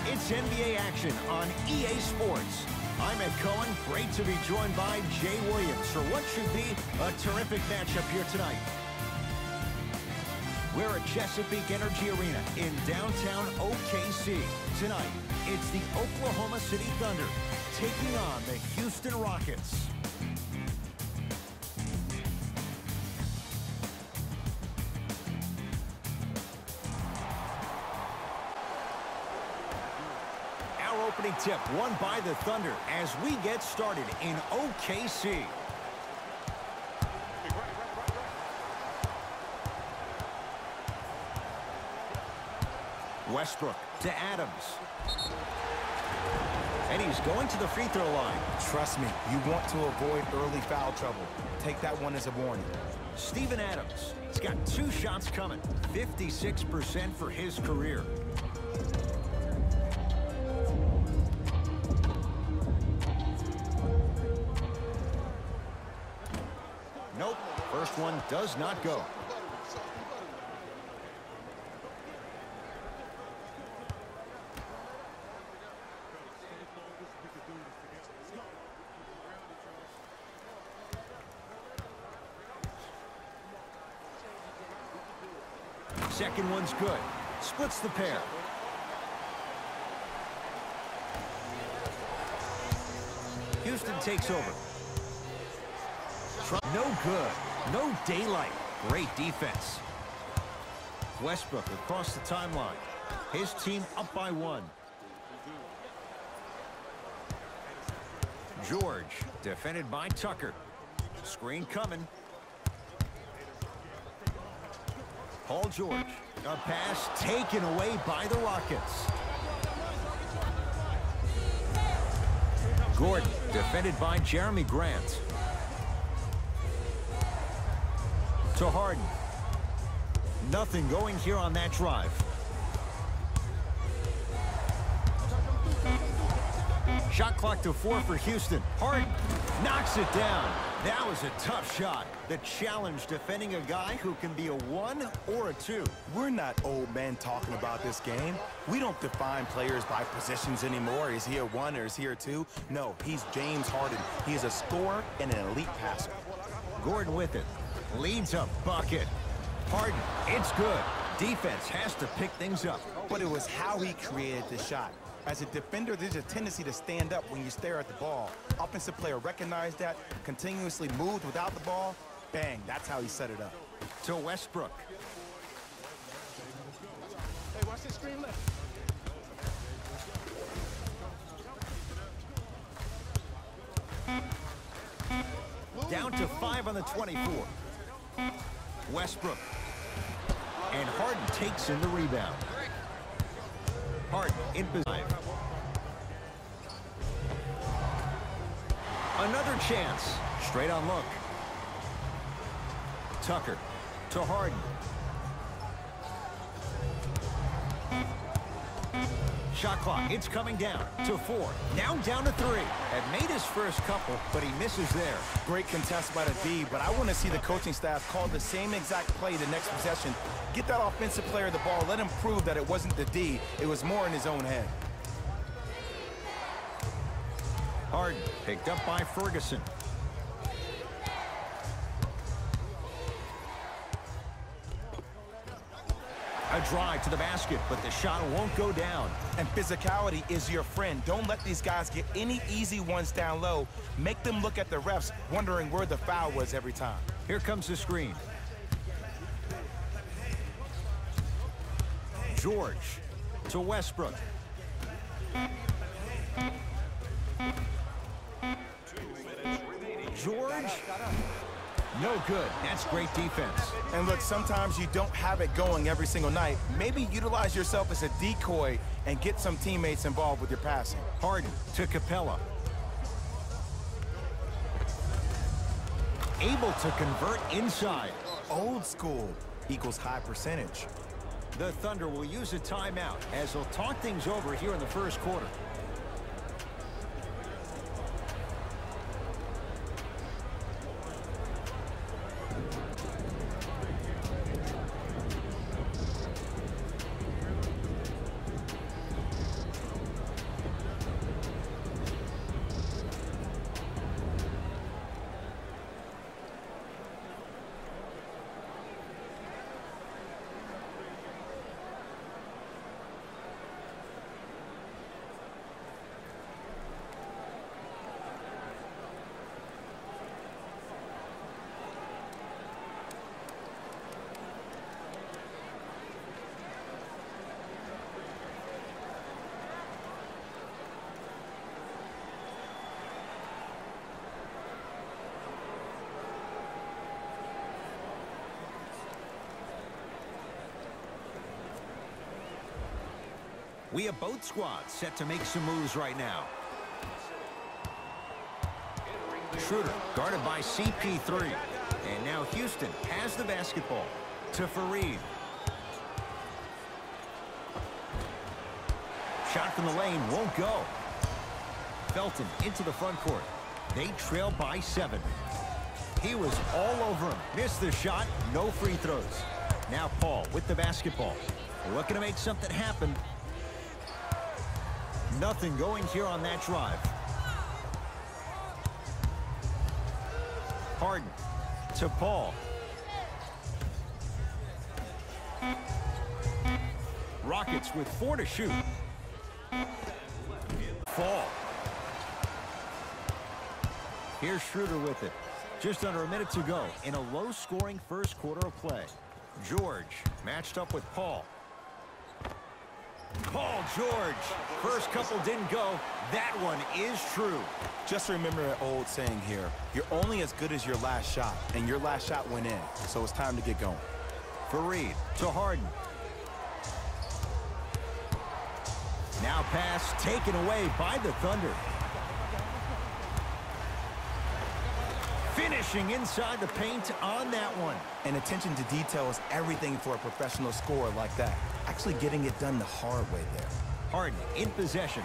It's NBA action on EA Sports. I'm Ed Cohen. Great to be joined by Jay Williams for what should be a terrific matchup here tonight. We're at Chesapeake Energy Arena in downtown OKC. Tonight, it's the Oklahoma City Thunder taking on the Houston Rockets. Our opening tip won by the Thunder as we get started in OKC. Westbrook to Adams. And he's going to the free throw line. Trust me, you want to avoid early foul trouble. Take that one as a warning. Steven Adams. He's got 2 shots coming. 56% for his career. Nope. First one does not go. Second one's good. Splits the pair. Houston takes over. No good. No daylight. Great defense. Westbrook across the timeline. His team up by 1. George defended by Tucker. Screen coming. Paul George. A pass taken away by the Rockets. Gordon defended by Jeremy Grant. To Harden. Nothing going here on that drive. Shot clock to 4 for Houston. Harden knocks it down. That was a tough shot. The challenge defending a guy who can be a 1 or a 2. We're not old men talking about this game. We don't define players by positions anymore. Is he a 1 or is he a 2? No, he's James Harden. He is a scorer and an elite passer. Gordon with it. Leads a bucket. Harden, it's good. Defense has to pick things up. But it was how he created the shot. As a defender, there's a tendency to stand up when you stare at the ball. Offensive player recognized that, continuously moved without the ball. Bang, that's how he set it up. To Westbrook. Hey, watch this screen left. Down to 5 on the 24. Westbrook. And Harden takes in the rebound. Harden in position. Another chance. Straight on look. Tucker to Harden. Shot clock, it's coming down to 4. Now down to 3. Had made his first couple, but he misses there. Great contest by the D, but I want to see the coaching staff call the same exact play the next possession. Get that offensive player the ball. Let him prove that it wasn't the D. It was more in his own head. Harden picked up by Ferguson. A drive to the basket, but the shot won't go down. And physicality is your friend. Don't let these guys get any easy ones down low. Make them look at the refs, wondering where the foul was every time. Here comes the screen. George to Westbrook. George. No good. That's great defense. And look, sometimes you don't have it going every single night. Maybe utilize yourself as a decoy and get some teammates involved with your passing. Harden to Capella. Able to convert inside. Old school equals high percentage. The Thunder will use a timeout as they'll talk things over here in the first quarter. We have both squads set to make some moves right now. Schroeder guarded by CP3. And now Houston has the basketball to Fareed. Shot from the lane won't go. Felton into the front court. They trail by 7. He was all over him. Missed the shot. No free throws. Now Paul with the basketball. Looking to make something happen. Nothing going here on that drive. Harden to Paul. Rockets with 4 to shoot. Fall. Here's Schroeder with it. Just under a minute to go in a low-scoring first quarter of play. George matched up with Paul. Paul George. First couple didn't go. That one is true. Just remember an old saying here. You're only as good as your last shot, and your last shot went in. So it's time to get going. Fareed to Harden. Now pass taken away by the Thunder. Finishing inside the paint on that one. And attention to detail is everything for a professional scorer like that. Actually getting it done the hard way there. Harden in possession.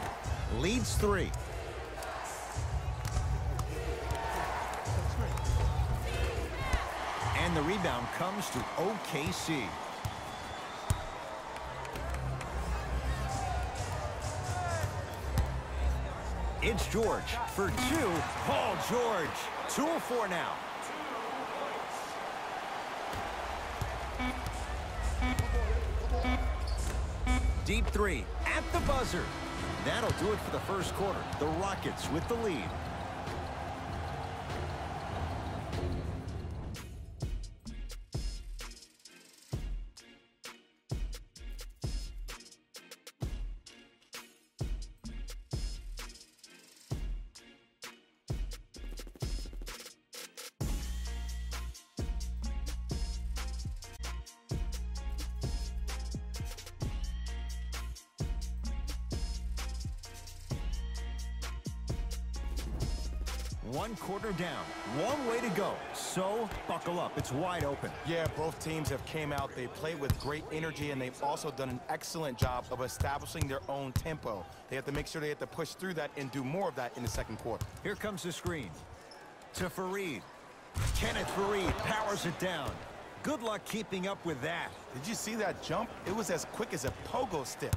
Leads 3. And the rebound comes to OKC. It's George for 2. Paul George. 2 of 4 now. Deep 3 at the buzzer. That'll do it for the first quarter. The Rockets with the lead. One quarter down. Long way to go. So, buckle up. It's wide open. Yeah, both teams have came out. They played with great energy, and they've also done an excellent job of establishing their own tempo. They have to make sure they have to push through that and do more of that in the second quarter. Here comes the screen. To Fareed. Kenneth Fareed powers it down. Good luck keeping up with that. Did you see that jump? It was as quick as a pogo stick.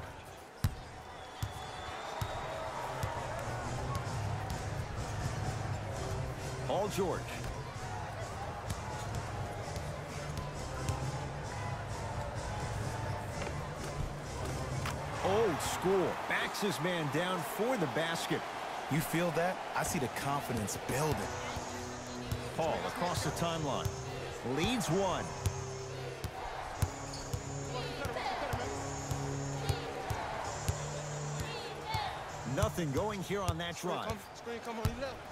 Paul George. Old school. Backs his man down for the basket. You feel that? I see the confidence building. Paul across the timeline. Leads 1. Nothing going here on that drive.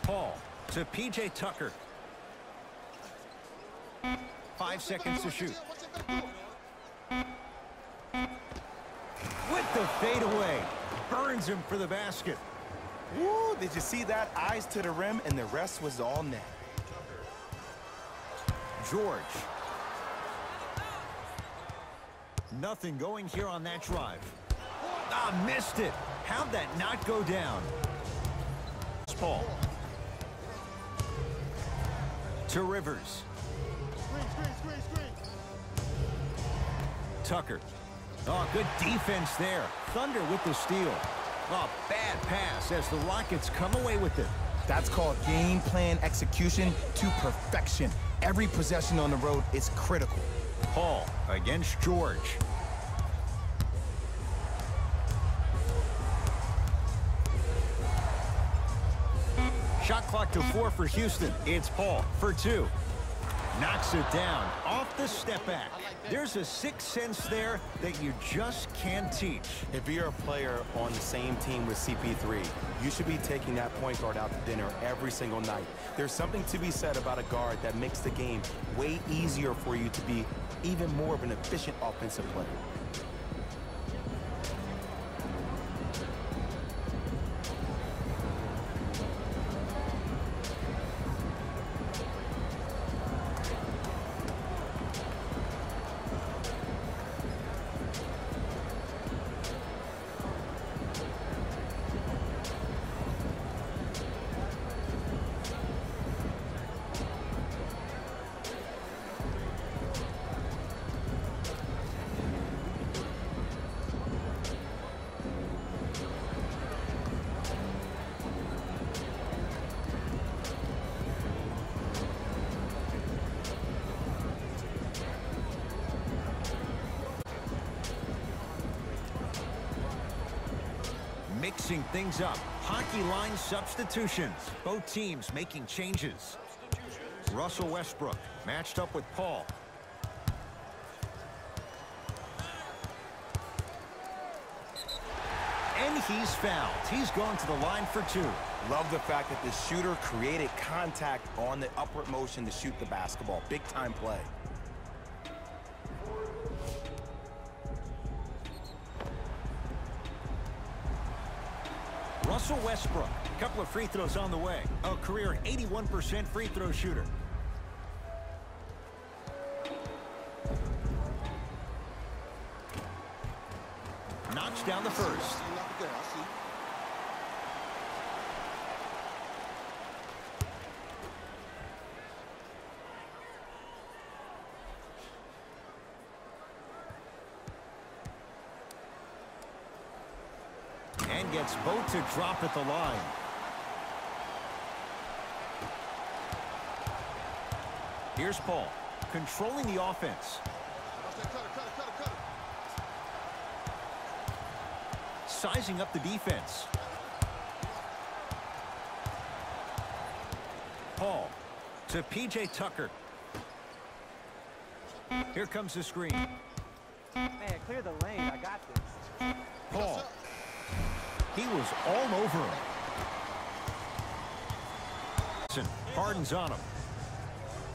Paul to P.J. Tucker. 5 seconds to shoot. With the fadeaway. Burns him for the basket. Woo, did you see that? Eyes to the rim, and the rest was all net. George. Nothing going here on that drive. Ah, missed it. How'd that not go down? Paul. To Rivers. Tucker. Oh, good defense there. Thunder with the steal. Oh, bad pass as the Rockets come away with it. That's called game plan execution to perfection. Every possession on the road is critical. Paul against George. Shot clock to 4 for Houston. It's Paul for 2. Knocks it down off the step back. There's a sixth sense there that you just can't teach. If you're a player on the same team with CP3, you should be taking that point guard out to dinner every single night. There's something to be said about a guard that makes the game way easier for you to be even more of an efficient offensive player. Mixing things up. Hockey line substitutions. Both teams making changes. Russell Westbrook matched up with Paul. And he's fouled. He's going to the line for 2. Love the fact that the shooter created contact on the upward motion to shoot the basketball. Big time play. Russell Westbrook, a couple of free throws on the way. A career 81% free throw shooter. Knocks down the first. And gets both to drop at the line. Here's Paul, controlling the offense. Sizing up the defense. Paul to P.J. Tucker. Here comes the screen. Man, clear the lane. I got this. Paul. He was all over him. Harden's on him.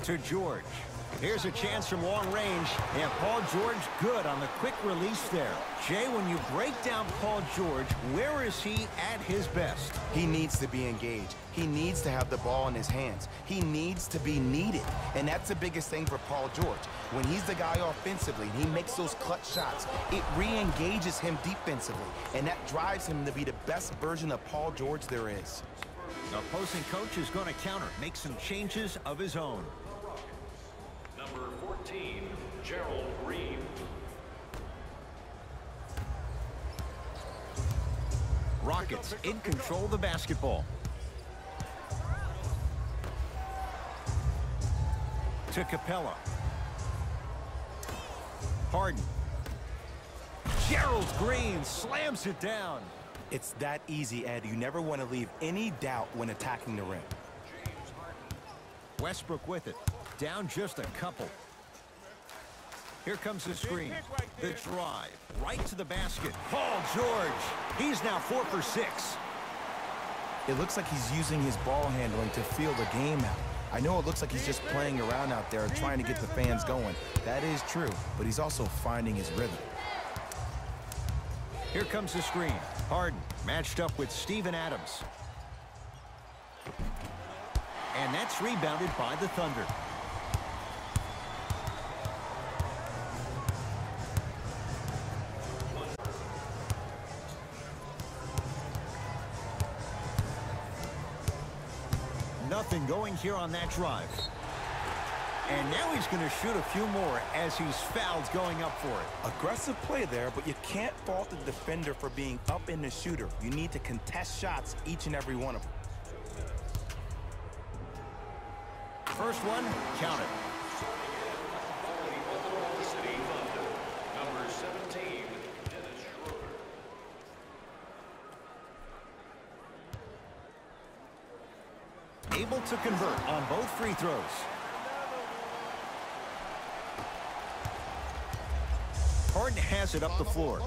To George. Here's a chance from long range. And Paul George good on the quick release there. Jay, when you break down Paul George, where is he at his best? He needs to be engaged. He needs to have the ball in his hands. He needs to be needed. And that's the biggest thing for Paul George. When he's the guy offensively and he makes those clutch shots, it re-engages him defensively. And that drives him to be the best version of Paul George there is. The opposing coach is going to counter, make some changes of his own. Number 14, Gerald Green. Rockets in control of the basketball. To Capella. Harden. Gerald Green slams it down. It's that easy, Ed. You never want to leave any doubt when attacking the rim. Westbrook with it. Down just a couple. Here comes the screen. The drive. Right to the basket. Paul George. He's now 4 for 6. It looks like he's using his ball handling to feel the game out. I know it looks like he's just playing around out there trying to get the fans going. That is true, but he's also finding his rhythm. Here comes the screen. Harden matched up with Steven Adams. And that's rebounded by the Thunder. Nothing going here on that drive. And now he's going to shoot a few more as he's fouled going up for it. Aggressive play there, but you can't fault the defender for being up in the shooter. You need to contest shots, each and every one of them. First one, count it. Number 17, Dennis Schroeder. Able to convert on both free throws. Harden has it up the floor.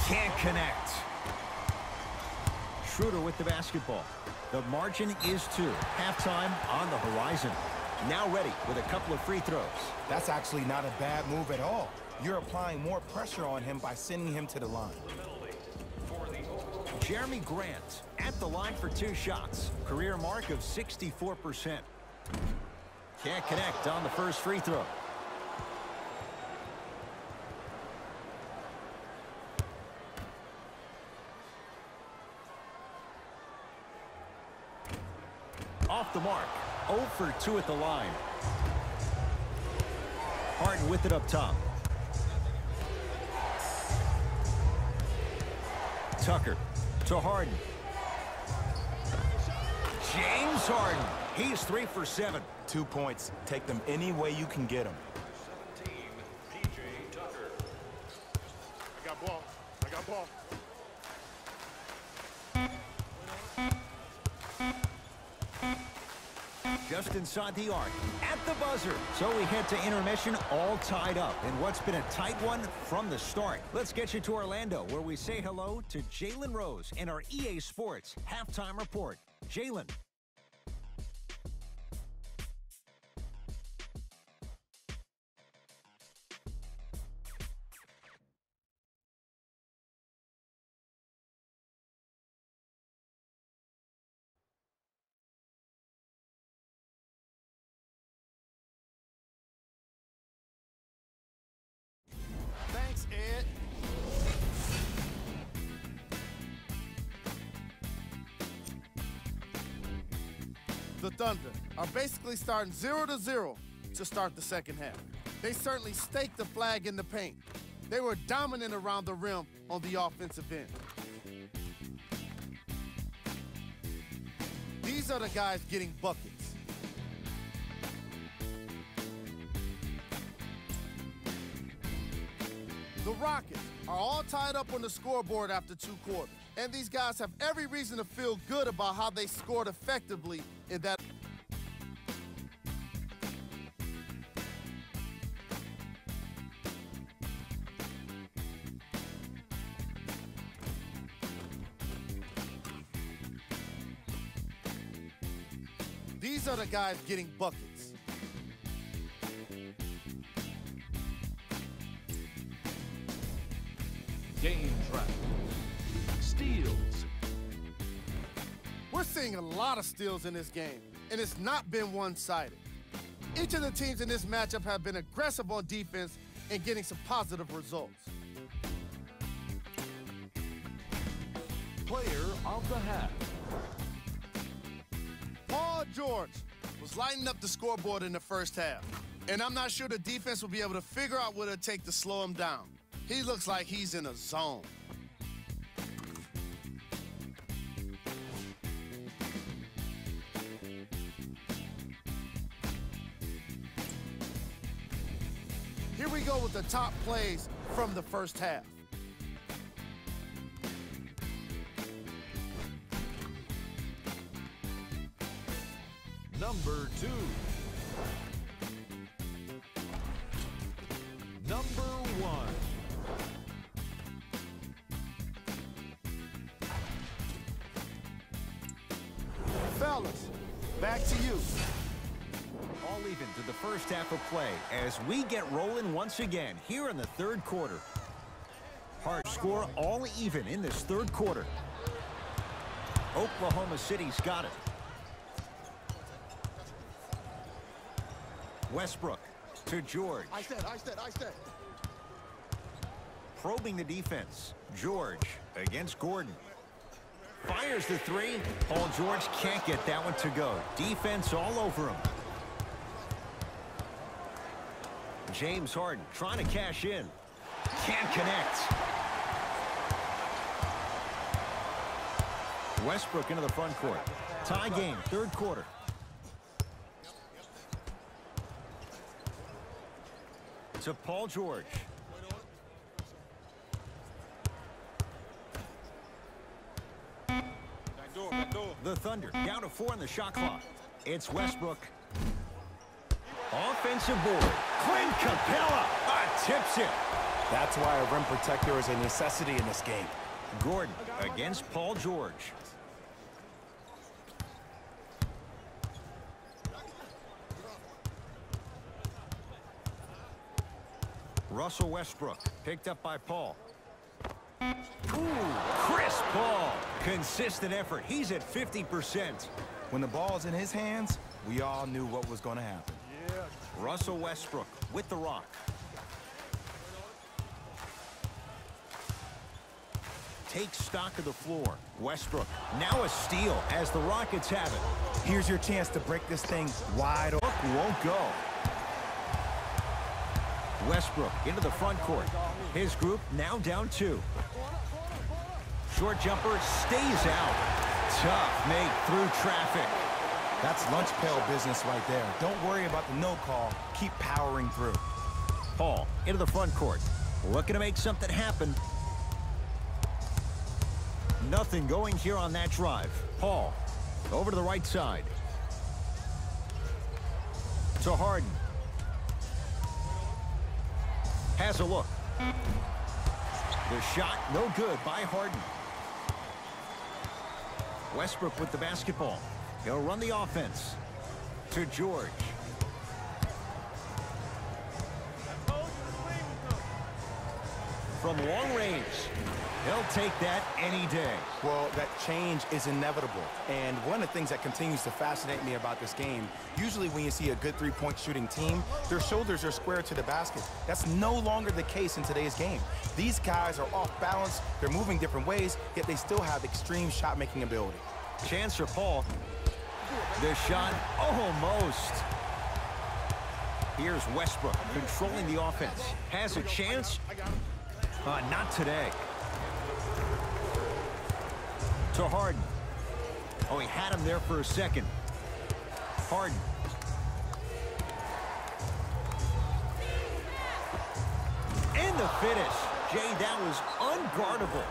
Can't connect. Schroeder with the basketball. The margin is 2. Halftime on the horizon. Now ready with a couple of free throws. That's actually not a bad move at all. You're applying more pressure on him by sending him to the line. Jeremy Grant at the line for 2 shots. Career mark of 64%. Can't connect on the first free throw. Off the mark. 0 for 2 at the line. Harden with it up top. Tucker to Harden. James Harden He's 3 for 7. 2 points. Take them any way you can get them. 17, P.J. Tucker. I got ball. I got ball. Just inside the arc, at the buzzer. So we head to intermission all tied up in what's been a tight one from the start. Let's get you to Orlando, where we say hello to Jalen Rose in our EA Sports halftime report. Jalen. Thanks, Ed. The Thunder are basically starting 0-0 to start the second half. They certainly staked the flag in the paint. They were dominant around the rim on the offensive end. These are the guys getting buckets. The Rockets are all tied up on the scoreboard after 2 quarters. And these guys have every reason to feel good about how they scored effectively in that. These are the guys getting buckets. Game trap. Steals. We're seeing a lot of steals in this game, and it's not been one-sided. Each of the teams in this matchup have been aggressive on defense and getting some positive results. Player of the half. Paul George was lighting up the scoreboard in the first half, and I'm not sure the defense will be able to figure out what it'll take to slow him down. He looks like he's in a zone. Here we go with the top plays from the first half. Number 2. Number 1. Fellas, back to you. All even to the first half of play as we get rolling once again here in the third quarter. Hard score all even in this third quarter. Oklahoma City's got it. Westbrook to George. I said. Probing the defense. George against Gordon. Fires the 3. Paul George can't get that one to go. Defense all over him. James Harden trying to cash in. Can't connect. Westbrook into the front court. Tie game, third quarter. To Paul George. The Thunder down to 4 in the shot clock. It's Westbrook. Offensive board. Clint Capella tips it. That's why a rim protector is a necessity in this game. Gordon against Paul George. Russell Westbrook picked up by Paul. Ooh, crisp ball. Consistent effort. He's at 50%. When the ball's in his hands, we all knew what was going to happen. Russell Westbrook with the rock. Takes stock of the floor. Westbrook now a steal as the Rockets have it. Here's your chance to break this thing wide open. Won't go. Westbrook into the front court. His group now down 2. Short jumper stays out. Tough make through traffic. That's lunch pail business right there. Don't worry about the no call. Keep powering through. Paul into the front court. Looking to make something happen. Nothing going here on that drive. Paul over to the right side. To Harden. Has a look. The shot no good by Harden. Westbrook with the basketball. He'll run the offense. To George. From long range. He'll take that any day. Well, that change is inevitable. And one of the things that continues to fascinate me about this game, usually when you see a good three-point shooting team, their shoulders are square to the basket. That's no longer the case in today's game. These guys are off balance, they're moving different ways, yet they still have extreme shot-making ability. Chance for Paul. The shot almost. Here's Westbrook controlling the offense. Has a chance. Not today. To Harden. Oh, he had him there for a second. Harden. And the finish. Jay, that was unguardable.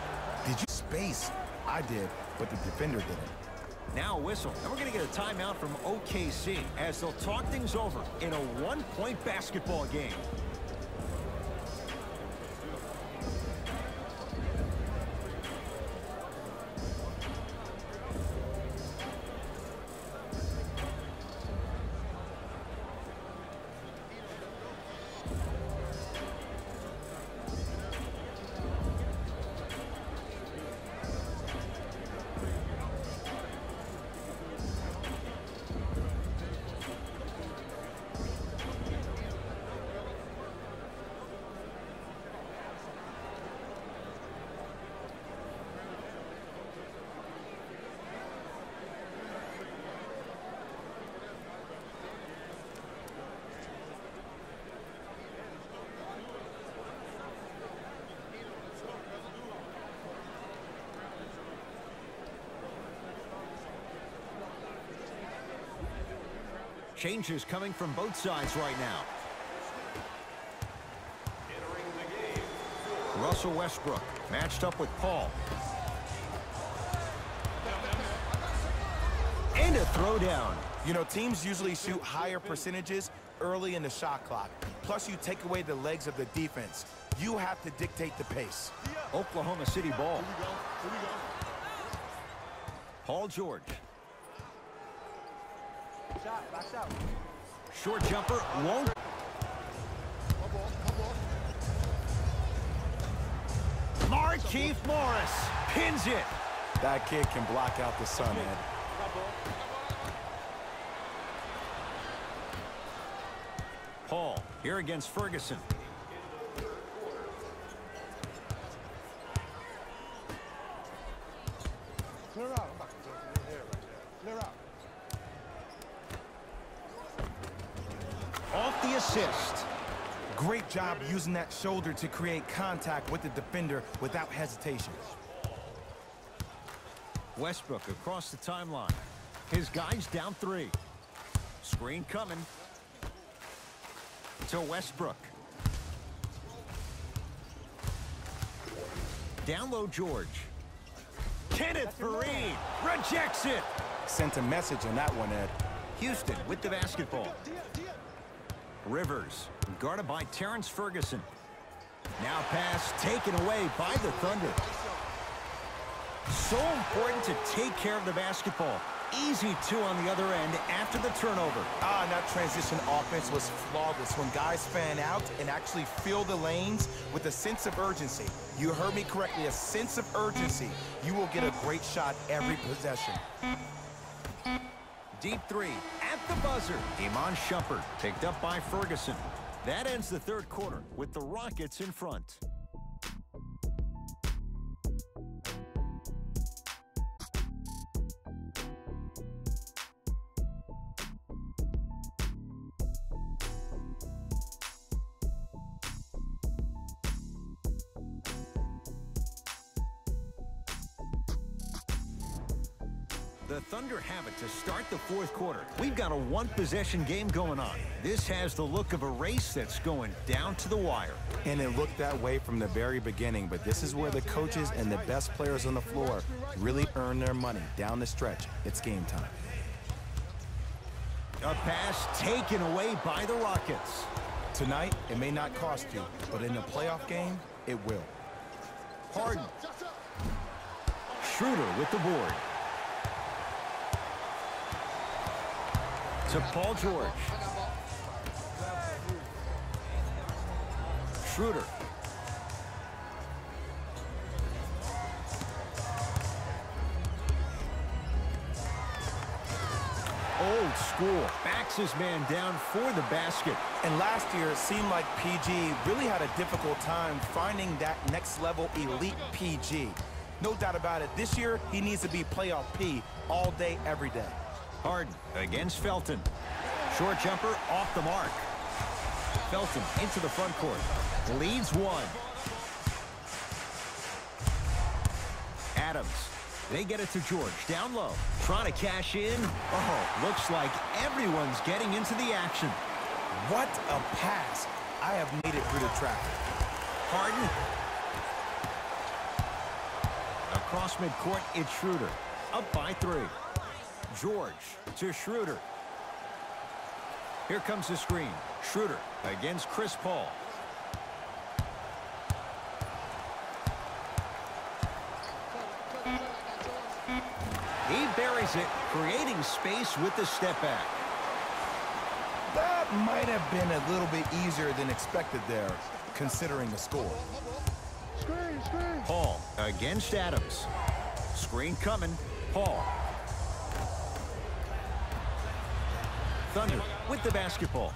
Did you space? I did, but the defender didn't. Now a whistle. And we're going to get a timeout from OKC as they'll talk things over in a one-point basketball game. Changes coming from both sides right now. Russell Westbrook matched up with Paul. And a throwdown. You know, teams usually shoot higher percentages early in the shot clock. Plus, you take away the legs of the defense. You have to dictate the pace. Oklahoma City ball. Paul George. Shot, back out. Short jumper won't. Markieff Morris pins it. That kid can block out the sun, Ed. Paul here against Ferguson. Clear out. I'm about to go through your hair right there. Clear out. Off the assist. Great job using that shoulder to create contact with the defender without hesitation. Westbrook across the timeline. His guys down three. Screen coming. To Westbrook. Down low George. Kenneth Fareed rejects it. Sent a message on that one, Ed. Houston with the basketball. Rivers guarded by Terrence Ferguson. Now pass taken away by the Thunder. So important to take care of the basketball. Easy two on the other end after the turnover. And that transition offense was flawless when guys fan out and actually fill the lanes with a sense of urgency. You heard me correctly, a sense of urgency. You will get a great shot every possession. Deep three at the buzzer. Iman Shumpert picked up by Ferguson. That ends the third quarter with the Rockets in front. The Thunder have it to start the fourth quarter. We've got a one-possession game going on. This has the look of a race that's going down to the wire. And it looked that way from the very beginning, but this is where the coaches and the best players on the floor really earn their money. Down the stretch, it's game time. A pass taken away by the Rockets. Tonight, it may not cost you, but in a playoff game, it will. Harden. Schroeder with the board. To Paul George. Schroeder. Old school. Backs his man down for the basket. And last year, it seemed like PG really had a difficult time finding that next level elite PG. No doubt about it, this year, he needs to be playoff P all day, every day. Harden against Felton. Short jumper off the mark. Felton into the front court. Leads one. Adams. They get it to George. Down low. Trying to cash in. Oh, looks like everyone's getting into the action. What a pass. I have made it through the traffic. Harden. Across midcourt, it's Schroeder. Up by 3. George to Schroeder. Here comes the screen. Schroeder against Chris Paul. He buries it, creating space with the step back. That might have been a little bit easier than expected there, considering the score. Paul against Adams. Screen coming. Paul. Thunder with the basketball.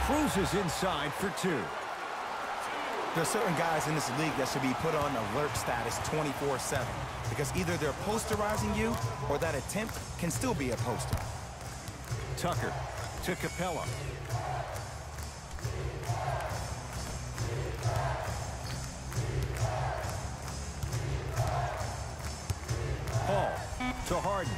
Cruises inside for 2. There's certain guys in this league that should be put on alert status 24/7 because either they're posterizing you or that attempt can still be a poster. Tucker to Capella. Paul to Harden.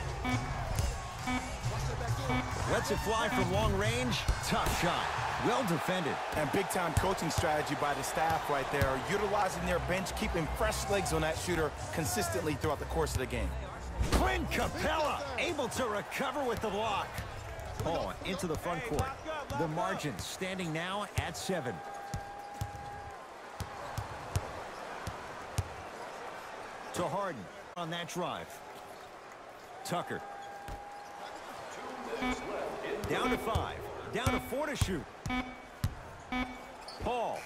Lets it fly from long range. Tough shot. Well defended. And big-time coaching strategy by the staff right there, utilizing their bench, keeping fresh legs on that shooter consistently throughout the course of the game. Clint Capella able to recover with the block. Paul into the front court. The margin standing now at 7. To Harden on that drive. Tucker. Down to 5. Down to 4 to shoot. Paul.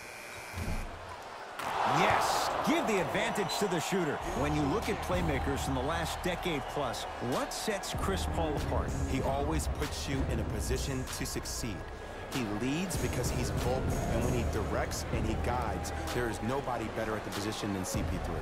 Yes, give the advantage to the shooter. When you look at playmakers in the last decade plus, what sets Chris Paul apart? He always puts you in a position to succeed. He leads because he's vocal, and when he directs and he guides, there is nobody better at the position than CP3.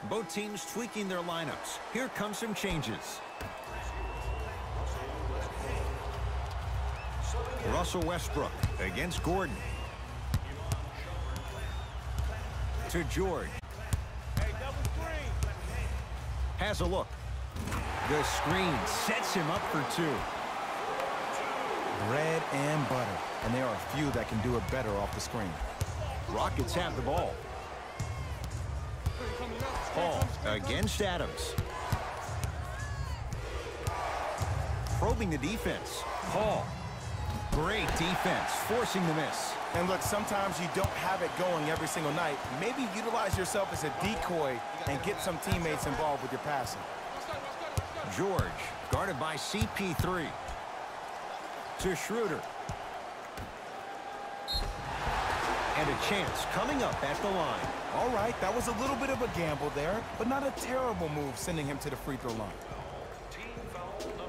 Both teams tweaking their lineups. Here come some changes. Russell Westbrook against Gordon. To George. Has a look. The screen sets him up for 2. Bread and butter, and there are few that can do it better off the screen. Rockets have the ball. Paul against Adams. Pro moving the defense. Paul. Great defense, forcing the miss. And look, sometimes you don't have it going every single night. Maybe utilize yourself as a decoy and get some teammates involved with your passing. George, guarded by CP3. To Schroeder. And a chance coming up at the line. All right, that was a little bit of a gamble there, but not a terrible move sending him to the free throw line. Team foul number 1.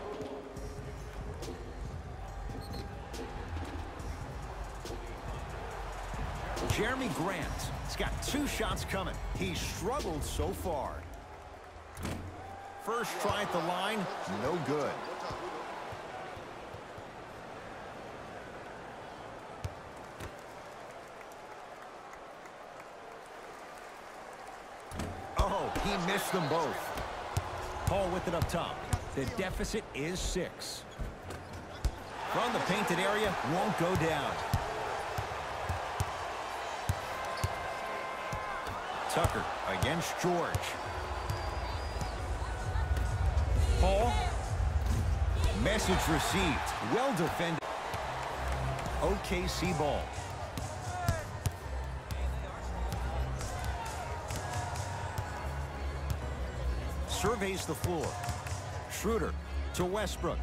Jeremy Grant has got 2 shots coming. He's struggled so far. First try at the line, no good. Oh, he missed them both. Paul with it up top. The deficit is 6. From the painted area, won't go down. Tucker against George. Paul. Message received. Well defended. OKC ball. Surveys the floor. Schroeder to Westbrook.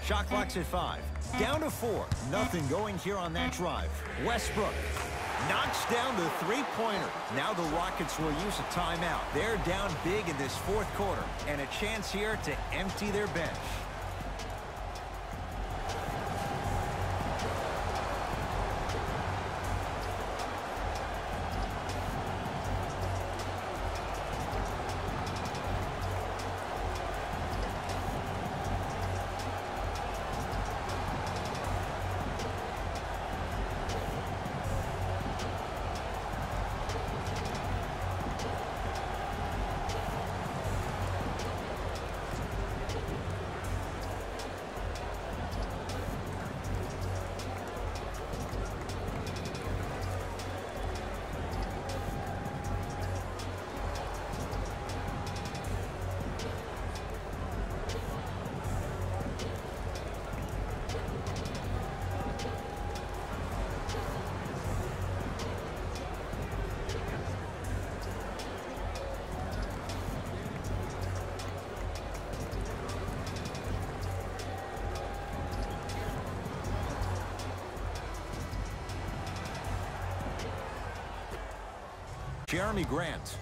Shot clock's at 5. Down to 4. Nothing going here on that drive. Westbrook knocks down the three-pointer. Now the Rockets will use a timeout. They're down big in this 4th quarter, and a chance here to empty their bench. Jeremy Grant.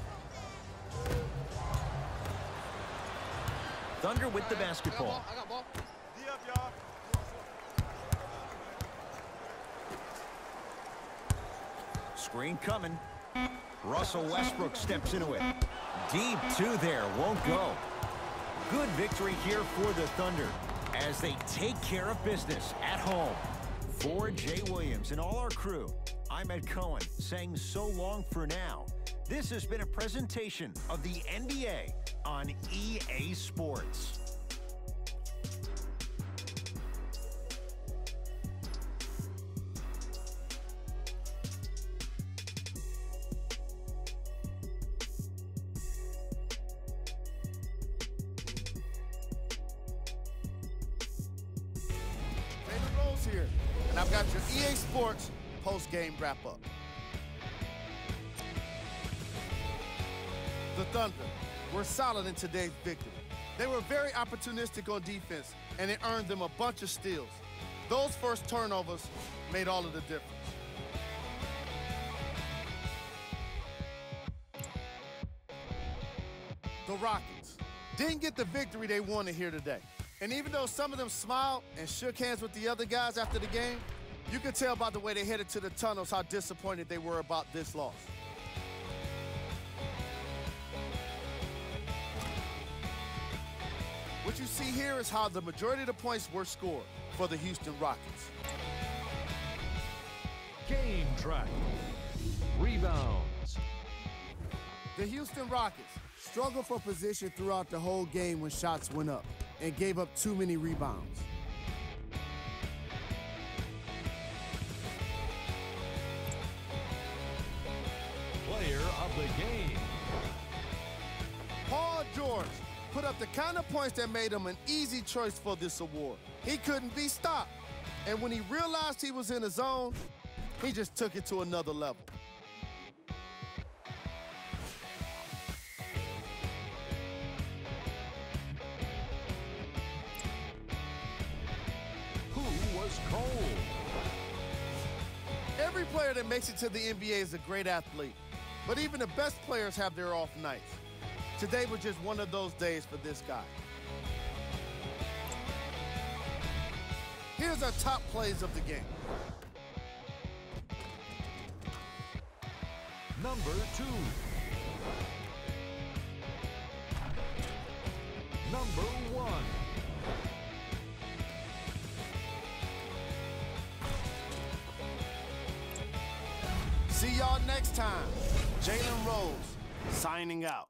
Thunder with the basketball. I got ball. D up, y'all. Screen coming. Russell Westbrook steps into it. Deep 2 there, won't go. Good victory here for the Thunder as they take care of business at home. For Jay Williams and all our crew, I'm Ed Cohen saying so long for now. This has been a presentation of the NBA on EA Sports. Taylor Rose here, and I've got your EA Sports post-game wrap-up. The Thunder were solid in today's victory. They were very opportunistic on defense, and it earned them a bunch of steals. Those first turnovers made all of the difference. The Rockets didn't get the victory they wanted here today. And even though some of them smiled and shook hands with the other guys after the game, you could tell by the way they headed to the tunnels how disappointed they were about this loss. What you see here is how the majority of the points were scored for the Houston Rockets. Game track. Rebounds. The Houston Rockets struggled for position throughout the whole game when shots went up and gave up too many rebounds. Player of the game. Paul George put up the kind of points that made him an easy choice for this award. He couldn't be stopped. And when he realized he was in the zone, he just took it to another level. Who was cold? Every player that makes it to the NBA is a great athlete, but even the best players have their off nights. Today was just one of those days for this guy. Here's our top plays of the game. Number 2. Number 1. See y'all next time. Jalen Rose, signing out.